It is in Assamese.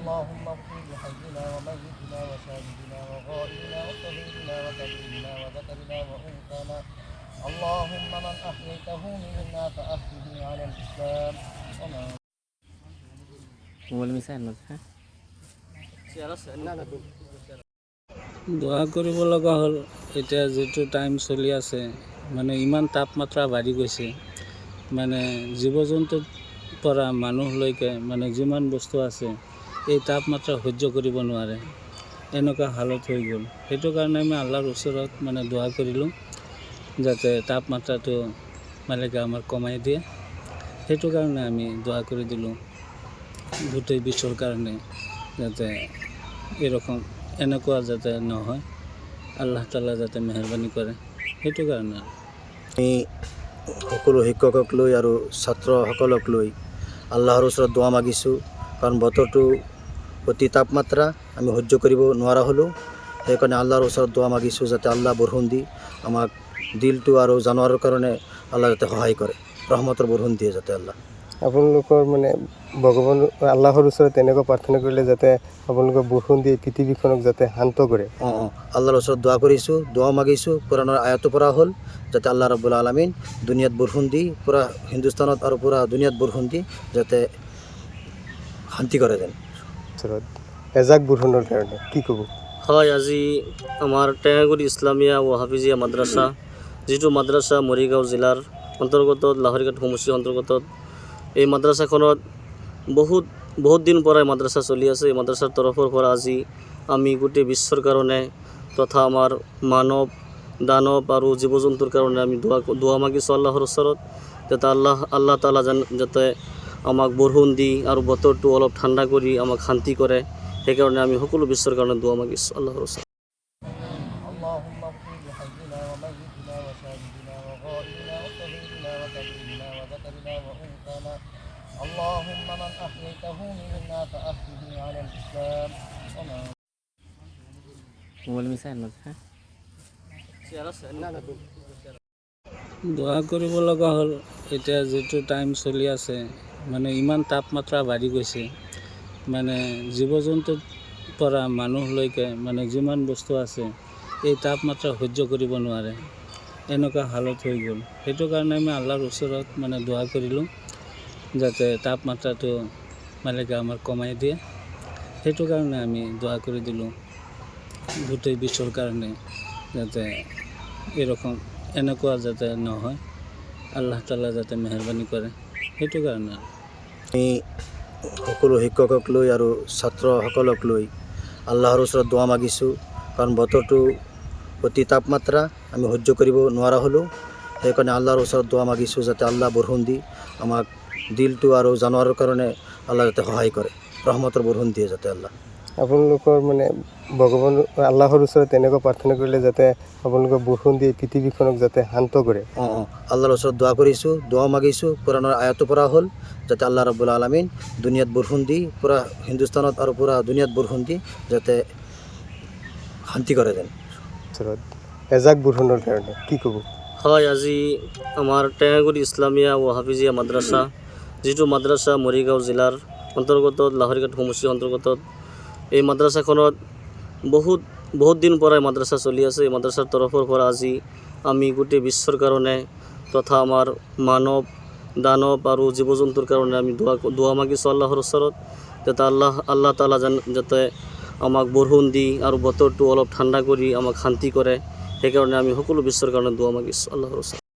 اللهم اغفر لحينا وميتنا وشاهدنا وغائبنا وصغيرنا وكبيرنا وذكرنا وانثانا اللهم من احييته منا فاحيه على الاسلام وما দোয়া কৰিব লগা হ'ল। এতিয়া যিটো টাইম চলি আছে মানে ইমান তাপমাত্ৰা বাঢ়ি গৈছে, মানে জীৱ জন্তুৰ পৰা মানুহলৈকে মানে যিমান বস্তু আছে এই তাপমাত্ৰা সহ্য কৰিব নোৱাৰে, এনেকুৱা হালত হৈ গ'ল। সেইটো কাৰণে আমি আল্লাহৰ ওচৰত মানে দোৱা কৰিলোঁ যাতে তাপমাত্ৰাটো মালিকে আমাৰ কমাই দিয়ে। সেইটো কাৰণে আমি দোৱা কৰি দিলোঁ গোটেই বিশ্বৰ কাৰণে, যাতে এৰকম এনেকুৱা যাতে নহয়, আল্লাহ তাআলা যাতে মেহৰবানি কৰে, সেইটো কাৰণে। আমি সকলো শিক্ষকক লৈ আৰু ছাত্ৰসকলক লৈ আল্লাহৰ ওচৰত দোৱা মাগিছোঁ, কাৰণ বতৰটো অতি তাপমাত্ৰা আমি সহ্য কৰিব নোৱাৰা হ'লোঁ। সেইকাৰণে আল্লাহৰ ওচৰত দোৱা মাগিছোঁ যাতে আল্লাহ বৰষুণ দি আমাক দিলটো আৰু জানোৱাৰৰ কাৰণে আল্লাহ যাতে সহায় কৰে, ৰহমতৰ বৰষুণ দিয়ে যাতে আল্লাহ। আপোনালোকৰ মানে ভগৱান আল্লাহৰ ওচৰত তেনেকুৱা প্ৰাৰ্থনা কৰিলে যাতে আপোনালোকৰ বৰষুণ দিয়ে পৃথিৱীখনক যাতে শান্ত কৰে। আল্লাহৰ ওচৰত দোৱা কৰিছোঁ, দোৱা মাগিছোঁ। কোৰাণৰ আয়াতো পৰা হ'ল যাতে আল্লাহ ৰাব্বুল আলামিন দুনিয়াত বৰষুণ দি পূৰা হিন্দুস্তানত আৰু পূৰা দুনিয়াত বৰষুণ দি যাতে শান্তি কৰে যেন। এজাক বৰষুণৰ কাৰণে কি ক'ব? হয়, আজি আমাৰ টেঙাগুৰি ইছলামিয়া ও হাফিজিয়া মাদ্ৰাছা, যিটো মাদ্ৰাছা মৰিগাঁও জিলাৰ অন্তৰ্গত লাহৰীঘাট সমষ্টিৰ অন্তৰ্গত, এই মাদ্ৰাছাখনত বহুত দিন পৰাই মাদ্ৰাছা চলি আছে। এই মাদ্ৰাছাৰ তৰফৰ পৰা আজি আমি গোটেই বিশ্বৰ কাৰণে তথা আমাৰ মানৱ দানৱ আৰু জীৱ জন্তুৰ কাৰণে আমি দোৱা মাগিছোঁ আল্লাহৰ ওচৰত, যাতে আল্লাহ তাআলা যাতে আমাক বৰষুণ দি আৰু বতৰটো অলপ ঠাণ্ডা কৰি আমাক শান্তি কৰে। সেইকাৰণে আমি সকলো বিশ্বৰ কাৰণে দোৱা মাগিছোঁ আল্লাহৰ ওচৰত। اللهم اغفر لحينا وميتنا وشاهدنا وغائبنا وصغيرنا وكبيرنا وذكرنا وانثانا اللهم من احييته منا فاحيه على الاسلام وما দোৱা কৰিব লগা হ'ল। এতিয়া যিটো টাইম চলি আছে মানে ইমান তাপমাত্ৰা বাঢ়ি গৈছে, মানে জীৱ জন্তুৰ পৰা মানুহলৈকে মানে যিমান বস্তু আছে এই তাপমাত্ৰা সহ্য কৰিব নোৱাৰে, এনেকুৱা হালত হৈ গ'ল। সেইটো কাৰণে আমি আল্লাহৰ ওচৰত মানে দোৱা কৰিলোঁ যাতে তাপমাত্ৰাটো মালিকে আমাৰ কমাই দিয়ে। সেইটো কাৰণে আমি দোৱা কৰি দিলোঁ গোটেই বিশ্বৰ কাৰণে, যাতে এৰকম এনেকুৱা যাতে নহয়, আল্লাহ তাআলা যাতে মেহৰবানি কৰে, সেইটো কাৰণে। আমি সকলো শিক্ষকক লৈ আৰু ছাত্ৰসকলক লৈ আল্লাহৰ ওচৰত দোৱা মাগিছোঁ, কাৰণ বতৰটো অতি তাপমাত্ৰা আমি সহ্য কৰিব নোৱাৰা হ'লোঁ। সেইকাৰণে আল্লাহৰ ওচৰত দোৱা মাগিছোঁ যাতে আল্লাহ বৰষুণ দি আমাক দিলটো আৰু জানোৱাৰৰ কাৰণে আল্লাহ যাতে সহায় কৰে, ৰহমতৰ বৰষুণ দিয়ে যাতে আল্লাহ। আপোনালোকৰ মানে ভগৱান আল্লাহৰ ওচৰত তেনেকুৱা প্ৰাৰ্থনা কৰিলে যাতে আপোনালোকৰ বৰষুণ দিয়ে পৃথিৱীখনক যাতে শান্ত কৰে। আল্লাহৰ ওচৰত দোৱা কৰিছোঁ, দোৱা মাগিছোঁ। কোৰাণৰ আয়াতো পৰা হ'ল যাতে আল্লাহ ৰাব্বুল আলামিন দুনিয়াত বৰষুণ দি পূৰা হিন্দুস্তানত আৰু পূৰা দুনিয়াত বৰষুণ দি যাতে শান্তি কৰে যেন। এজাক বৰষুণৰ কাৰণে কি ক'ব? হয়, আজি আমাৰ টেঙাগুৰি ইছলামিয়া ও হাফিজিয়া মাদ্ৰাছা, যিটো মাদ্ৰাছা মৰিগাঁও জিলাৰ অন্তৰ্গত লাহৰীঘাট সমষ্টিৰ অন্তৰ্গত, এই মাদ্ৰাছাখনত বহুত দিন পৰাই মাদ্ৰাছা চলি আছে। এই মাদ্ৰাছাৰ তৰফৰ পৰা আজি আমি গোটেই বিশ্বৰ কাৰণে তথা আমাৰ মানৱ দানৱ আৰু জীৱ জন্তুৰ কাৰণে আমি দোৱা মাগিছোঁ আল্লাহৰ ওচৰত, যাতে আল্লাহ তাআলা যাতে আমাক বৰষুণ দি আৰু বতৰটো অলপ ঠাণ্ডা কৰি আমাক শান্তি কৰে। সেইকাৰণে আমি সকলো বিশ্বৰ কাৰণে দোৱা মাগিছোঁ আল্লাহৰ ওচৰত।